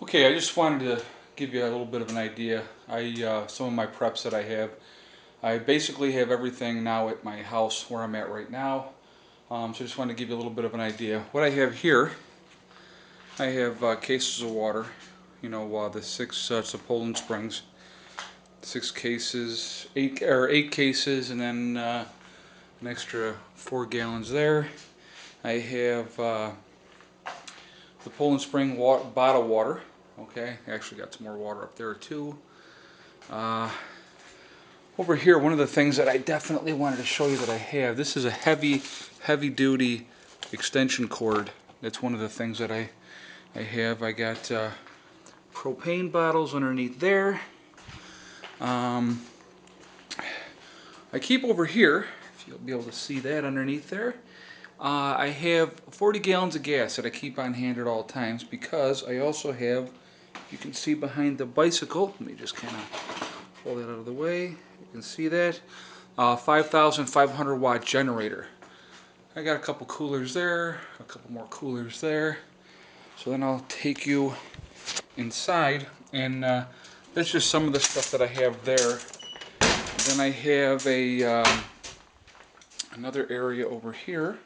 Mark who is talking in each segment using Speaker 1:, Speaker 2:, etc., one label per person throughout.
Speaker 1: Okay, I just wanted to give you a little bit of an idea. Some of my preps that I have. I basically have everything now at my house where I'm at right now. So I just wanted to give you a little bit of an idea. What I have here, I have cases of water. You know, the six Poland Springs, 6 cases, eight cases, and then an extra 4 gallons there. I have the Poland Spring bottled water. Okay, I actually got some more water up there too. Over here, one of the things that I definitely wanted to show you that I have, this is a heavy duty extension cord. That's one of the things that I have. I got propane bottles underneath there. I keep over here, if you'll be able to see that underneath there, I have 40 gallons of gas that I keep on hand at all times, because I also have, you can see behind the bicycle, let me just kind of pull that out of the way, you can see that, 5,500 watt generator. I got a couple coolers there, a couple more coolers there. So then I'll take you inside, and that's just some of the stuff that I have there. Then I have a another area over here.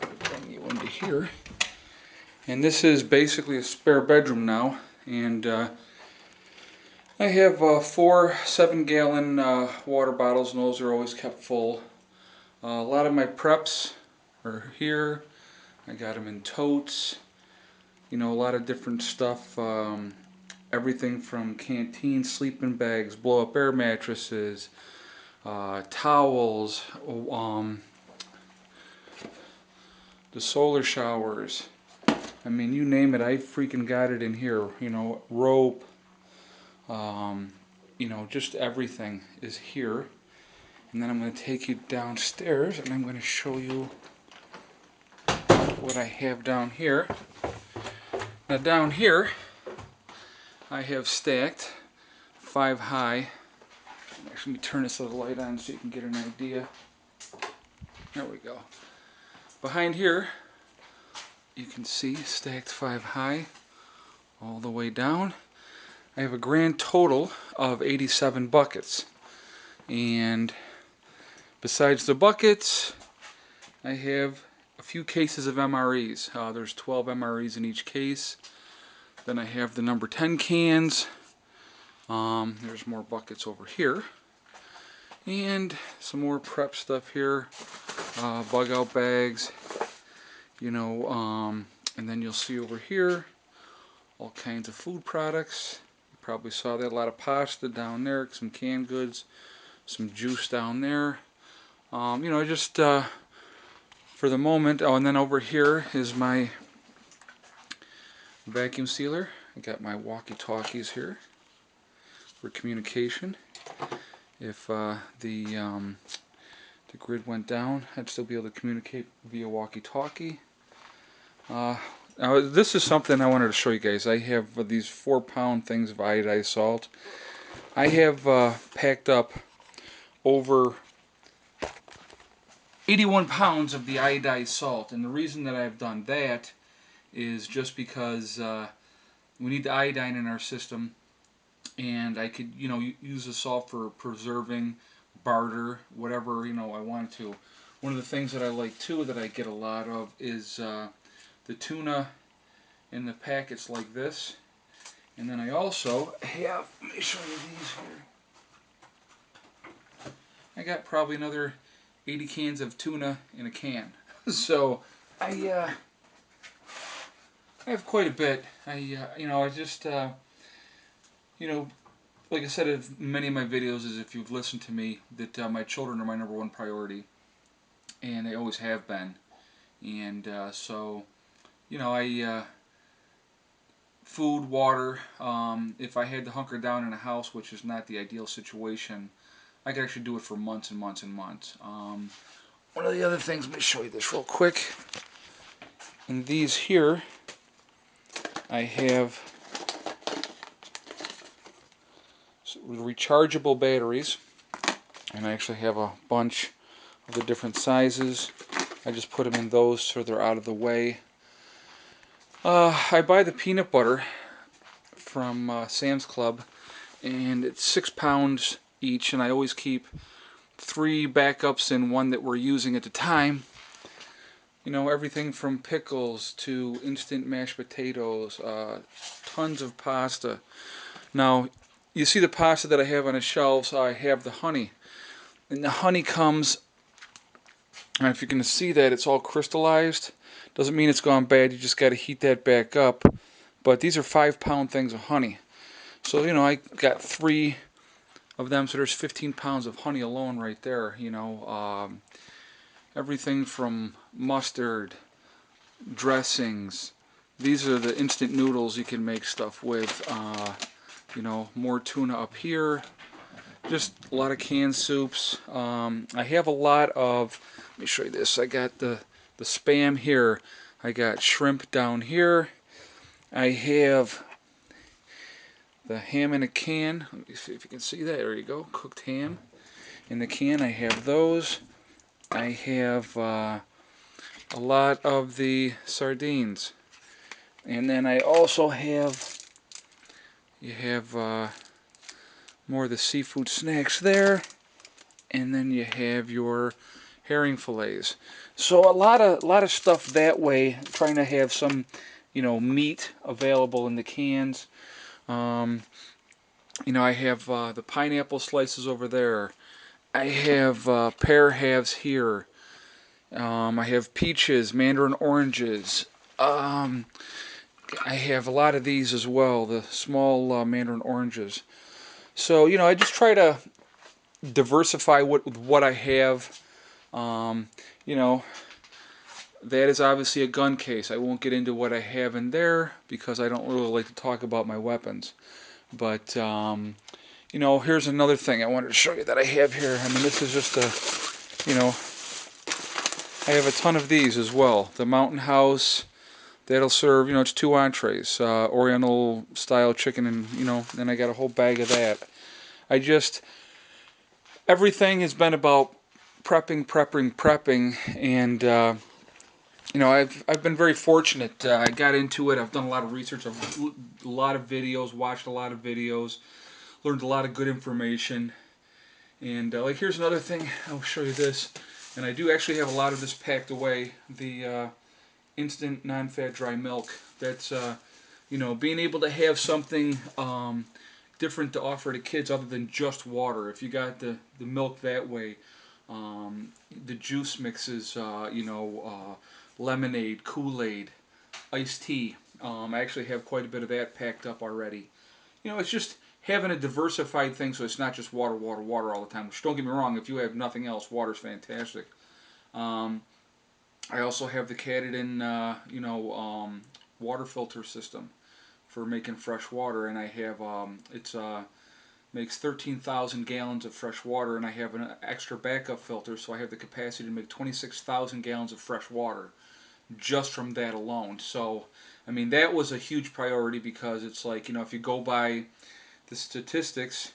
Speaker 1: Bring you into here, and this is basically a spare bedroom now. And I have 4 7-gallon water bottles, and those are always kept full. A lot of my preps are here. I got them in totes. You know, a lot of different stuff. Everything from canteen sleeping bags, blow-up air mattresses, towels, the solar showers. I mean, you name it, I freaking got it in here. You know, rope. You know, just everything is here. And then I'm going to take you downstairs, and I'm going to show you what I have down here. Now down here, I have stacked 5 high. Actually, let me turn this little light on so you can get an idea. There we go. Behind here, you can see stacked 5 high all the way down. I have a grand total of 87 buckets. And besides the buckets, I have a few cases of MREs. There's 12 MREs in each case. Then I have the number 10 cans. There's more buckets over here. And some more prep stuff here. Bug out bags. You know, and then you'll see over here all kinds of food products. You probably saw that, a lot of pasta down there, some canned goods, some juice down there. You know, just for the moment. Oh, and then over here is my vacuum sealer. I got my walkie-talkies here for communication. If the grid went down, I'd still be able to communicate via walkie-talkie. Now this is something I wanted to show you guys. I have these 4-pound things of iodized salt. I have packed up over 81 pounds of the iodized salt, and the reason that I've done that is just because we need the iodine in our system, and I could, you know, use the salt for preserving, barter, whatever, you know, I want to. One of the things that I like too, that I get a lot of, is the tuna in the packets like this. And then I also have, let me show you these here. I got probably another 80 cans of tuna in a can. So I have quite a bit. You know, I just, you know, like I said in many of my videos, is if you've listened to me, that my children are my #1 priority, and they always have been. And so, you know, food, water, if I had to hunker down in a house, which is not the ideal situation, I could actually do it for months and months and months. One of the other things, let me show you this real quick. In these here, I have rechargeable batteries, and I actually have a bunch of the different sizes. I just put them in those so they're out of the way. I buy the peanut butter from Sam's Club, and it's 6 pounds each, and I always keep 3 backups and one that we're using at the time. You know, everything from pickles to instant mashed potatoes, tons of pasta. Now, you see the pasta that I have on the shelves, I have the honey. And the honey comes, and if you can see that, it's all crystallized. Doesn't mean it's gone bad, you just got to heat that back up. But these are 5-pound things of honey. So, you know, I got 3 of them, so there's 15 pounds of honey alone right there. You know, everything from mustard, dressings. These are the instant noodles you can make stuff with. You know, more tuna up here. Just a lot of canned soups. I have a lot of, let me show you this. I got the Spam here. I got shrimp down here. I have the ham in a can. Let me see if you can see that. There you go. Cooked ham in the can. I have those. I have a lot of the sardines. And then I also have, you have more of the seafood snacks there. And then you have your herring fillets. So a lot of stuff that way. Trying to have some, you know, meat available in the cans. You know, I have the pineapple slices over there. I have pear halves here. I have peaches, mandarin oranges. I have a lot of these as well, the small mandarin oranges. So, you know, I just try to diversify what I have. You know, that is obviously a gun case. I won't get into what I have in there because I don't really like to talk about my weapons. But, you know, here's another thing I wanted to show you that I have here. I mean, this is just a, you know, I have a ton of these as well. The Mountain House, that'll serve, you know, it's 2 entrees. Oriental style chicken, and, you know, then I got a whole bag of that. I just, everything has been about prepping, and, you know, I've been very fortunate. I got into it. I've done a lot of research. I've a lot of videos, watched a lot of videos, learned a lot of good information. And like, here's another thing. I'll show you this. And I do actually have a lot of this packed away. The instant non-fat dry milk. That's you know, being able to have something different to offer to kids other than just water. If you got the milk that way, the juice mixes, you know, lemonade, Kool-Aid, iced tea. I actually have quite a bit of that packed up already. You know, it's just having a diversified thing, so it's not just water all the time. Which, don't get me wrong, if you have nothing else, water's fantastic. I also have the Katadyn, you know, water filter system for making fresh water, and I have it's makes 13,000 gallons of fresh water, and I have an extra backup filter, so I have the capacity to make 26,000 gallons of fresh water just from that alone. So, I mean, that was a huge priority because it's like, you know, if you go by the statistics,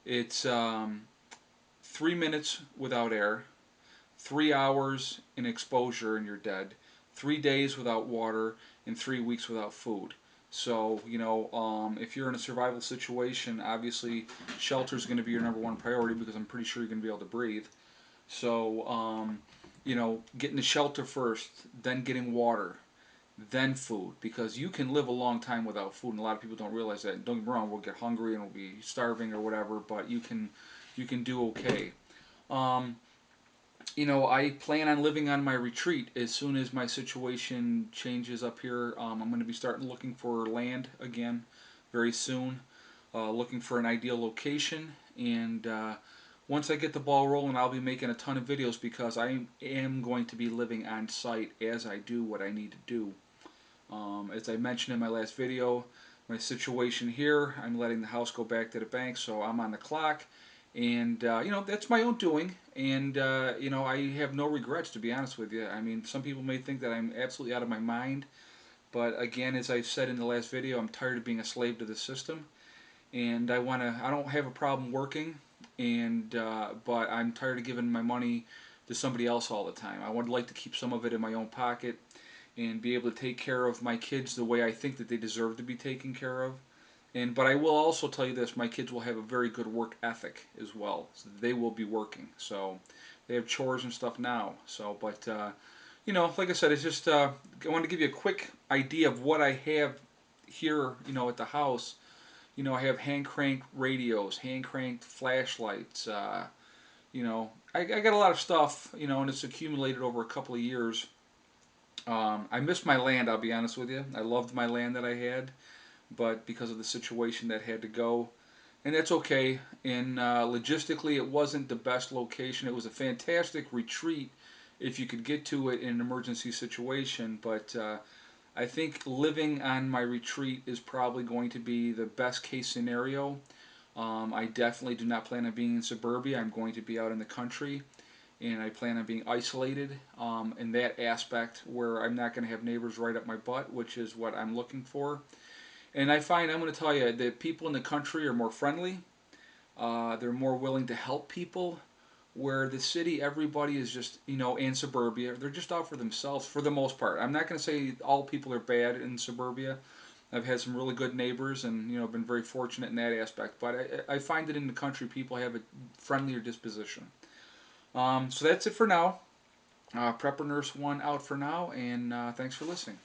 Speaker 1: it's 3 minutes without air, 3 hours in exposure and you're dead, 3 days without water, and 3 weeks without food. So, you know, if you're in a survival situation, obviously shelter is going to be your #1 priority because I'm pretty sure you're going to be able to breathe. So, you know, getting the shelter first, then getting water, then food, because you can live a long time without food, and a lot of people don't realize that. Don't get me wrong, we'll get hungry and we'll be starving or whatever, but you can do okay. You know, I plan on living on my retreat as soon as my situation changes up here. I'm going to be starting looking for land again very soon, looking for an ideal location, and once I get the ball rolling, I'll be making a ton of videos because I am going to be living on site as I do what I need to do. As I mentioned in my last video, my situation here, I'm letting the house go back to the bank, so I'm on the clock. And, you know, that's my own doing. And, you know, I have no regrets, to be honest with you. I mean, some people may think that I'm absolutely out of my mind. But, again, as I said in the last video, I'm tired of being a slave to the system. And I don't have a problem working. And, but I'm tired of giving my money to somebody else all the time. I would like to keep some of it in my own pocket and be able to take care of my kids the way I think that they deserve to be taken care of. But I will also tell you this: my kids will have a very good work ethic as well. So they will be working, so they have chores and stuff now. So, but like I said, it's just I want to give you a quick idea of what I have here. At the house. I have hand cranked radios, hand cranked flashlights. I got a lot of stuff. And it's accumulated over a couple of years. I missed my land. I'll be honest with you. I loved my land that I had, but because of the situation that had to go, and that's okay. And logistically, it wasn't the best location. It was a fantastic retreat if you could get to it in an emergency situation. But I think living on my retreat is probably going to be the best case scenario. I definitely do not plan on being in suburbia. I'm going to be out in the country, and I plan on being isolated in that aspect where I'm not going to have neighbors right up my butt, which is what I'm looking for. And I find, I'm going to tell you, that people in the country are more friendly. They're more willing to help people. Where the city, everybody is just, and suburbia, they're just out for themselves for the most part. I'm not going to say all people are bad in suburbia. I've had some really good neighbors and, been very fortunate in that aspect. But I find that in the country, people have a friendlier disposition. So that's it for now. Prepper Nurse 1 out for now, and thanks for listening.